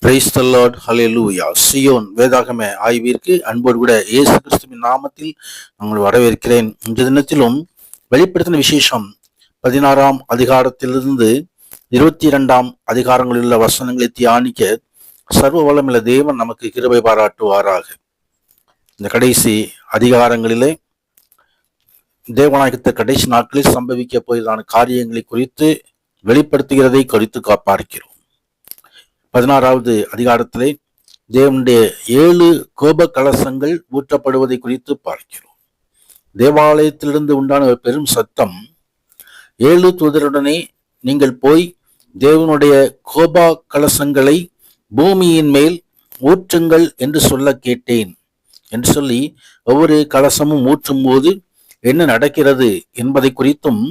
Praise the Lord, hallelujah. Zion வேதாகம ஆய்விற்கு அன்போடு கூட இயேசு கிறிஸ்துவின் நாமத்தில் உங்களை வரவேற்கிறேன். இந்த தினத்திலும் வெளிப்படுத்தின விசேஷம் 16ஆம் அதிகாரத்திலிருந்து 22ஆம் அதிகாரங்களில் உள்ள வசனங்களை தியானிக்க சர்வ வல்லமையுள்ள தேவன் நமக்கு கிருபை பாராட்டுவாராக. இந்த கடைசி அதிகாரங்களிலே தேவநாயகத்தை கடைசி நாட்களில் சம்பவிக்க போயதான காரியங்களை குறித்து வெளிப்படுத்துகிறதை குறித்து பார்க்கிறோம். 16வது அதிகாரத்திலே தேவனுடைய 7 கோப கலசங்கள் ஊற்றப்படுவதை குறித்து பார்க்கிறோம். தேவாலயத்திலிருந்து உண்டான ஒரு பெரும் சத்தம், 7 தூதருடனே நீங்கள் போய் தேவனுடைய கோப கலசங்களை பூமியின் மேல் ஊற்றுங்கள் என்று சொல்ல கேட்டேன் என்று சொல்லி, ஒவ்வொரு கலசமும் ஊற்றும் போது என்ன நடக்கிறது என்பதை குறித்தும்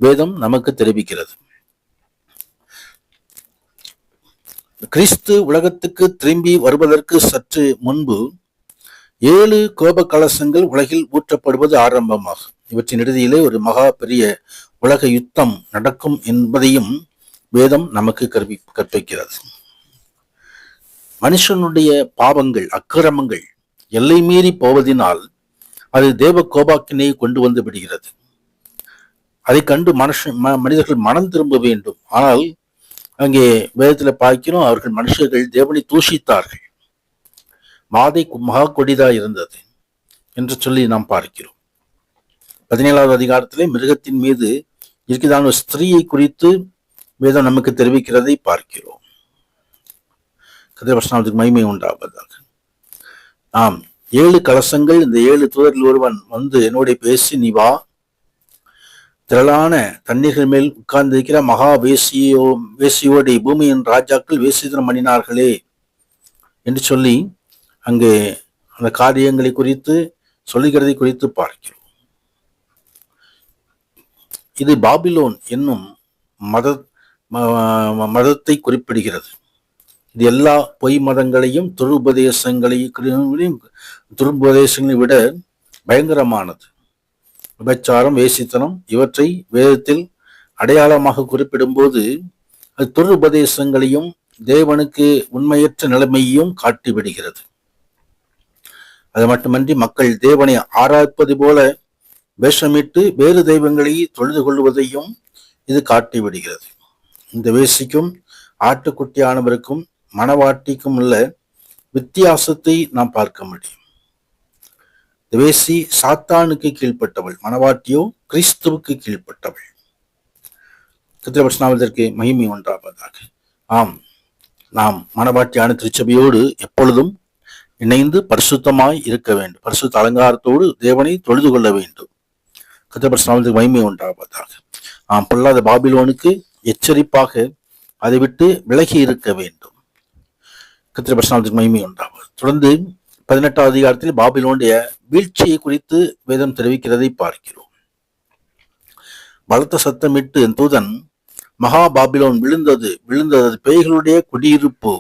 வேதம் நமக்கு தெரிவிக்கிறது. கிறிஸ்து உலகத்துக்கு திரும்பி வருவதற்கு சற்று முன்பு 7 கோப கலசங்கள் உலகில் ஊற்றப்படுவது ஆரம்பமாகும். இவற்றின் இறுதியிலே ஒரு மகா பெரிய உலக யுத்தம் நடக்கும் என்பதையும் வேதம் நமக்கு கற்பிக்கிறது. மனுஷனுடைய பாவங்கள், அக்கிரமங்கள் எல்லை மீறி போவதினால் அது தேவ கோபாக்கினை கொண்டு வந்து விடுகிறது. அதை கண்டு மனிதர்கள் மனம் திரும்ப வேண்டும். ஆனால் அங்கே வேதத்தில் பார்க்கிறோம், அவர்கள் மனுஷர்கள் தேவனை தூஷித்தார்கள், மாதை மகா கொடிதா இருந்தது என்று சொல்லி நாம் பார்க்கிறோம். 17வது அதிகாரத்திலே மிருகத்தின் மீது இருக்கிறதான ஸ்திரீயை குறித்து வேதம் நமக்கு தெரிவிக்கிறதை பார்க்கிறோம். கதிரவசனத்துக்கு மகிமை உண்டாவதாக. 7 கலசங்கள், இந்த 7 தூதரில் ஒருவன் வந்து என்னோட பேசி, நீ வா, திரளான தண்ணீர்கள் மேல் உட்கார்ந்திருக்கிற மகா வேசியோடு பூமியின் ராஜாக்கள் வேசித்தனம் பண்ணினார்களே என்று சொல்லி அங்கே அந்த காரியங்களை குறித்து சொல்லுகிறதை குறித்து பார்க்கிறோம். இது பாபிலோன் என்னும் மதத்தை குறிப்பிடுகிறது. இது எல்லா பொய் மதங்களையும் துருபதேசங்களை விட பயங்கரமானது. விபச்சாரம், வேசித்தனம் இவற்றை வேதத்தில் அடையாளமாக குறிப்பிடும் போது அது துருபதேசங்களையும் தேவனுக்கு உண்மையற்ற நிலைமையையும் காட்டிவிடுகிறது. அது மட்டுமன்றி மக்கள் தேவனை ஆராய்ப்பது போல வேஷமிட்டு வேறு தெய்வங்களை தொழுது கொள்வதையும் இது காட்டிவிடுகிறது. இந்த வேசிக்கும் ஆட்டுக்குட்டியானவருக்கும் மணவாட்டிக்கும் உள்ள வித்தியாசத்தை நாம் பார்க்க முடியும். வேசி சாத்தானுக்கு கீழ்ப்பட்டவள், மணவாட்டியோ கிறிஸ்துவுக்கு கீழ்ப்பட்டவள். கிறிஸ்துவ மகிமை ஒன்றாவதாக. நாம் மணவாட்டியான திருச்சபையோடு எப்பொழுதும் இணைந்து பரிசுத்தமாய் இருக்க வேண்டும். பரிசுத்த அலங்காரத்தோடு தேவனை தொழுது கொள்ள வேண்டும். கிறிஸ்துவ மகிமை ஒன்றாவதாக. பொல்லாத பாபிலோனுக்கு எச்சரிப்பாக அதை விட்டு விலகி இருக்க வேண்டும். கிறிஸ்துவ மகிமை உண்டாவது. தொடர்ந்து 18வது அதிகாரத்தில் பாபிலோனுடைய வீழ்ச்சியை குறித்து வேதம் தெரிவிக்கிறதை பார்க்கிறோம். பலத்த சத்தமிட்டு தூதன், மகா பாபிலோன் விழுந்தது, பேய்களுடைய குடியிருப்பு,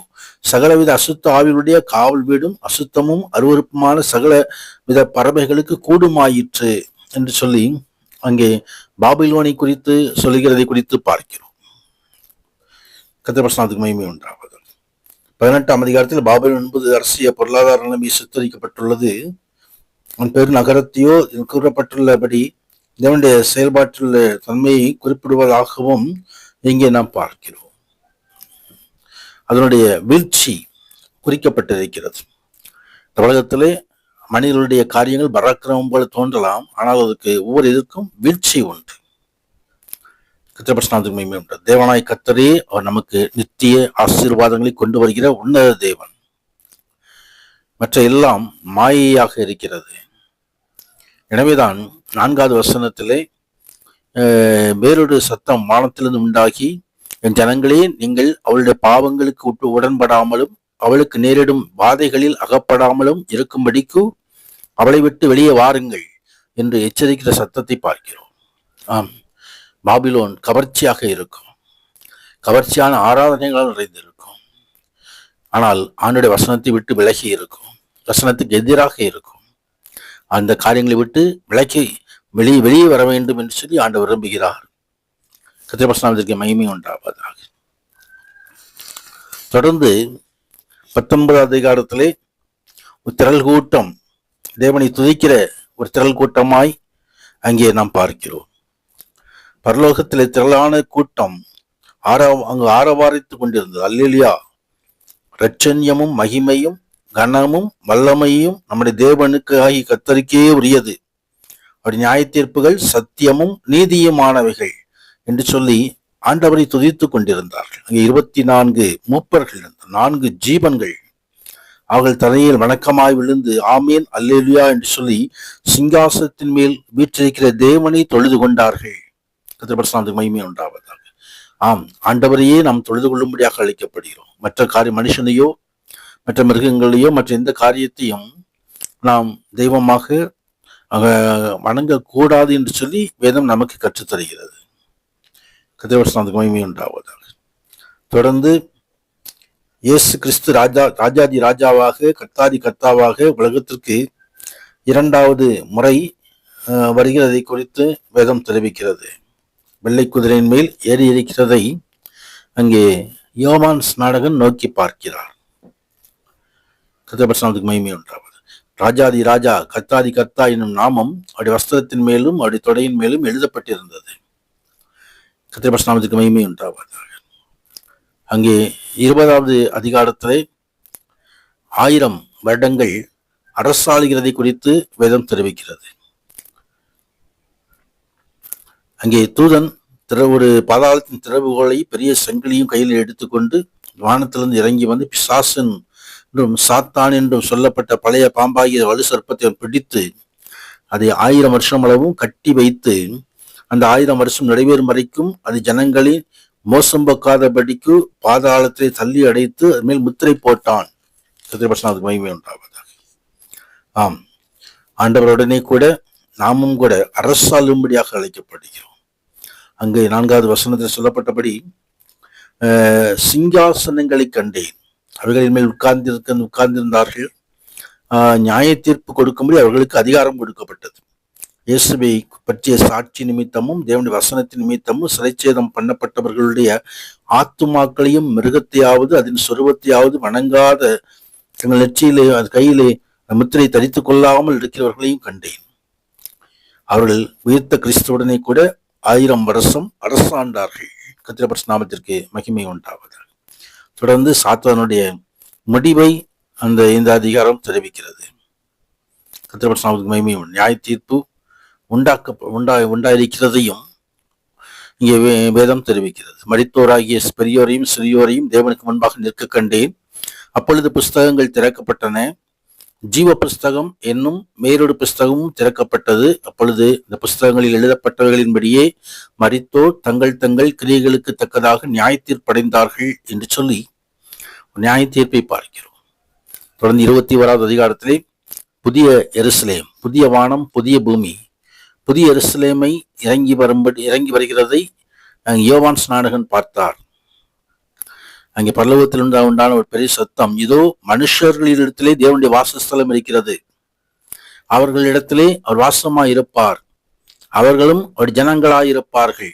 சகலவித அசுத்த ஆவிகளுடைய காவல் வீடும், அசுத்தமும் அருவருப்புமான சகல வித பறவைகளுக்கு கூடுமாயிற்று என்று சொல்லி அங்கே பாபிலோனை குறித்து சொல்லுகிறதை குறித்து பார்க்கிறோம். கர்த்தருக்கு மகிமை உண்டாவது. 18ஆம் அதிகாரத்தில் பாபிலோன் என்பது அரசியல் பொருளாதார நிலைமை சித்தரிக்கப்பட்டுள்ளது. அவன் பெரு நகரத்தையோ கூறப்பட்டுள்ளபடி தேவனுடைய செயல்பாட்டுள்ள தன்மையை குறிப்பிடுவதாகவும் இங்கே நாம் பார்க்கிறோம். அதனுடைய வீழ்ச்சி குறிக்கப்பட்டிருக்கிறது. உலகத்திலே மனிதர்களுடைய காரியங்கள் பராக்கிரமம் போல தோன்றலாம், ஆனால் அதுக்கு ஒவ்வொரு இதற்கும் வீழ்ச்சி உண்டு. தேவனாய் கர்த்தரே அவர் நமக்கு நித்திய ஆசீர்வாதங்களை கொண்டு வருகிற உன்னத தேவன். மற்ற எல்லாம் மாயையாக இருக்கிறது. எனவேதான் 4வது வசனத்திலே வேறொரு சத்தம் வானத்திலிருந்து உண்டாகி, என் ஜனங்களே, நீங்கள் அவளுடைய பாவங்களுக்கு உடன்படாமலும் அவளுக்கு நேரிடும் வாதைகளில் அகப்படாமலும் இருக்கும்படிக்கு அவளை விட்டு வெளியே வாருங்கள் என்று எச்சரிக்கிற சத்தத்தை பார்க்கிறோம். பாபிலோன் கவர்ச்சியாக இருக்கும், கவர்ச்சியான ஆராதனைகளால் நிறைந்திருக்கும். ஆனால் ஆண்டுடைய வசனத்தை விட்டு விலகி இருக்கும், வசனத்துக்கு எதிராக இருக்கும். அந்த காரியங்களை விட்டு விலக்கி வெளியே வர வேண்டும் என்று சொல்லி ஆண்டவர் விரும்புகிறார். கர்த்தருடைய மகிமை உண்டாவதாக. தொடர்ந்து 19வது அதிகாரத்திலே ஒரு திரள் கூட்டம் தேவனை துதிக்கிற ஒரு திரள் கூட்டமாய் அங்கே நாம் பார்க்கிறோம். பரலோகத்திலே திரளான கூட்டம் அங்கு ஆரவாரித்துக் கொண்டிருந்தது. அல்லேலூயா! இரட்சண்யமும் மகிமையும் கனமும் வல்லமையும் நம்முடைய தேவனுக்கு ஆகி கர்த்தருக்கே உரியது. அவருடைய நியாய தீர்ப்புகள் சத்தியமும் நீதியுமானவைகள் என்று சொல்லி ஆண்டவரை துதித்துக் கொண்டிருந்தார்கள். அங்கே 24 மூப்பர்கள், 4 ஜீவன்கள் அவர்கள் தலையில் வணக்கமாய் விழுந்து ஆமேன் அல்லேலூயா என்று சொல்லி சிங்காசனத்தின் மேல் வீற்றிருக்கிற தேவனை தொழுது கொண்டார்கள். கர்த்தருக்கு மகிமை உண்டாவதாக. ஆம், ஆண்டவரையே நாம் தொழுது கொள்ளும்படியாக அழைக்கப்படுகிறோம். மற்ற மனுஷனையோ மற்ற மிருகங்களையோ மற்ற எந்த காரியத்தையும் நாம் தெய்வமாக வணங்கக்கூடாது என்று சொல்லி வேதம் நமக்கு கற்றுத்தருகிறது. கர்த்தருக்கு மகிமை உண்டாவதாக. தொடர்ந்து இயேசு கிறிஸ்து ராஜாதி ராஜாவாக கர்த்தாவாக உலகத்திற்கு 2வது முறை வருகிறதை குறித்து வேதம் தெரிவிக்கிறது. வெள்ளை குதிரையின் மேல் ஏறி இருக்கிறதை அங்கே யோவான் ஸ்நானகன் நோக்கி பார்க்கிறார். கர்த்தருக்கு மகிமை உண்டாவது. ராஜாதி ராஜா கர்த்தாதி கர்த்தா என்னும் நாமம் அவருடைய வஸ்திரத்தின் மேலும் அவருடைய தொடையின் மேலும் எழுதப்பட்டிருந்தது. கர்த்தருக்கு மகிமை உண்டாவதாக. அங்கே 20வது அதிகாரத்திலே 1000 வருடங்கள் அரசாளுகிறதை குறித்து வேதம் தெரிவிக்கிறது. அங்கே தூதன் ஒரு பாதாளத்தின் திறவுகோலை பெரிய சங்கிலியும் கையில் எடுத்துக்கொண்டு வானத்திலிருந்து இறங்கி வந்து பிசாசன் என்றும் சாத்தான் என்றும் சொல்லப்பட்ட பழைய பாம்பாகிய வலு சர்ப்பத்தை பிடித்து அதை 1000 வருஷம் அளவும் கட்டி வைத்து அந்த 1000 வருஷம் நிறைவேறும் வரைக்கும் அது ஜனங்களின் மோசம் போக்காதபடிக்கு பாதாளத்தை தள்ளி அடைத்து அது மேல் முத்திரை போட்டான். கர்த்தருக்கு மகிமை உண்டாவதாக. ஆம், ஆண்டவருடனே கூட நாமும் கூட அரசாளும்படியாக அழைக்கப்படுகிறோம். அங்கே 4வது வசனத்தில் சொல்லப்பட்டபடி சிங்காசனங்களை கண்டேன், அவைகளின் மேல் உட்கார்ந்திருந்தார்கள். நியாய தீர்ப்பு கொடுக்கும்படி அவர்களுக்கு அதிகாரம் கொடுக்கப்பட்டது. இயேசுவை பற்றிய சாட்சி நிமித்தமும் தேவனுடைய வசனத்தின் நிமித்தமும் சிறைச்சேதம் பண்ணப்பட்டவர்களுடைய ஆத்துமாக்களையும் மிருகத்தையாவது அதன் சொருவத்தையாவது வணங்காத தங்கள் நெற்றியிலே கையிலே முத்திரை தரித்துக் கொள்ளாமல் இருக்கிறவர்களையும் கண்டேன். அவர்கள் உயிர்த்த கிறிஸ்துவுடனே கூட 1000 வருஷம் அரசாண்டார்கள். கர்த்தருடைய நாமத்திற்கு மகிமை உண்டாவதாக. தொடர்ந்து சாத்தானுடைய முடிவை இந்த அதிகாரம் தெரிவிக்கிறது. கர்த்தருடைய நாமத்திற்கு மகிமை. நியாய தீர்ப்பு உண்டாயிருக்கிறதையும் இங்கே வேதம் தெரிவிக்கிறது. மரித்தோராகிய பெரியோரையும் சிறியோரையும் தேவனுக்கு முன்பாக நிற்க கண்டேன். அப்பொழுது புஸ்தகங்கள் திறக்கப்பட்டன. ஜீவ புஸ்தகம் என்னும் வேறொரு புஸ்தகமும் திறக்கப்பட்டது. அப்பொழுது இந்த புஸ்தகங்களில் எழுதப்பட்டவைகளின்படியே மரித்தோர் தங்கள் தங்கள் கிரியைகளுக்கு தக்கதாக நியாய தீர்ப்படைந்தார்கள் என்று சொல்லி நியாய தீர்ப்பை பார்க்கிறோம். தொடர்ந்து 21வது அதிகாரத்திலே புதிய எருசலேம், புதிய வானம், புதிய பூமி, புதிய எருசலேமை இறங்கி வருகிறதை யோவான் ஸ்நானகன் பார்த்தார். அங்கே பரலோகத்தில் உண்டான ஒரு பெரிய சத்தம், இதோ மனுஷர்களிடத்திலே தேவனுடைய வாசஸ்தலம் இருக்கிறது, அவர்களிடத்திலே அவர் வாசமாய் இருப்பார், அவர்களும் ஒரு ஜனங்களாயிருப்பார்கள்.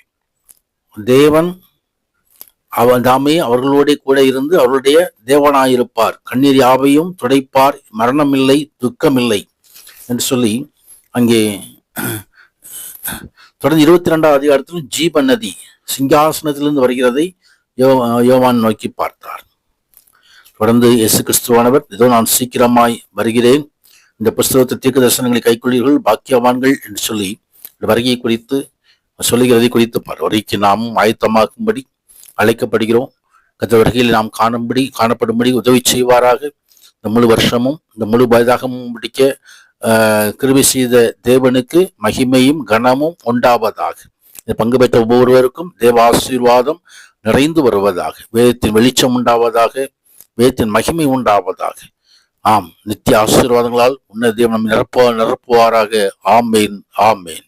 தேவன் தாமே அவர்களோட கூட இருந்து அவர்களுடைய தேவனாயிருப்பார். கண்ணீர் யாவையும் துடைப்பார், மரணமில்லை, துக்கமில்லை என்று சொல்லி அங்கே தொடர்ந்து 22வது அதிகாரத்தில் ஜீவ நதி சிங்காசனத்திலிருந்து வருகிறதை யோவான் நோக்கி பார்த்தார். தொடர்ந்து இயேசு கிறிஸ்துவானவர், இதோ நான் சீக்கிரமாய் வருகிறேன், இந்த புஸ்தகத்தை தீர்க்க தரிசனங்களை கைக்கொள்வீர்கள், பாக்கியவான்கள் என்று சொல்லி வருகையை குறித்து சொல்லுகிறதை குறித்து வரைக்கு நாமும் ஆயத்தமாக்கும்படி அழைக்கப்படுகிறோம். கர்த்தர் வருகையில் நாம் காணப்படும்படி உதவி செய்வாராக. இந்த முழு வருஷமும் இந்த முழு வயதாகமும் முடிக்க கிருபை செய்த தேவனுக்கு மகிமையும் கனமும் உண்டாவதாக. இந்த பங்கு பெற்ற ஒவ்வொருவருக்கும் தேவ ஆசீர்வாதம் நிறைந்து வருவதாக. வேதத்தின் வெளிச்சம் உண்டாவதாக, வேதத்தின் மகிமை உண்டாவதாக. ஆம், நித்திய ஆசீர்வாதங்களால் உன்ன தேவன் நிரப்புவாராக. ஆமேன், ஆமேன்.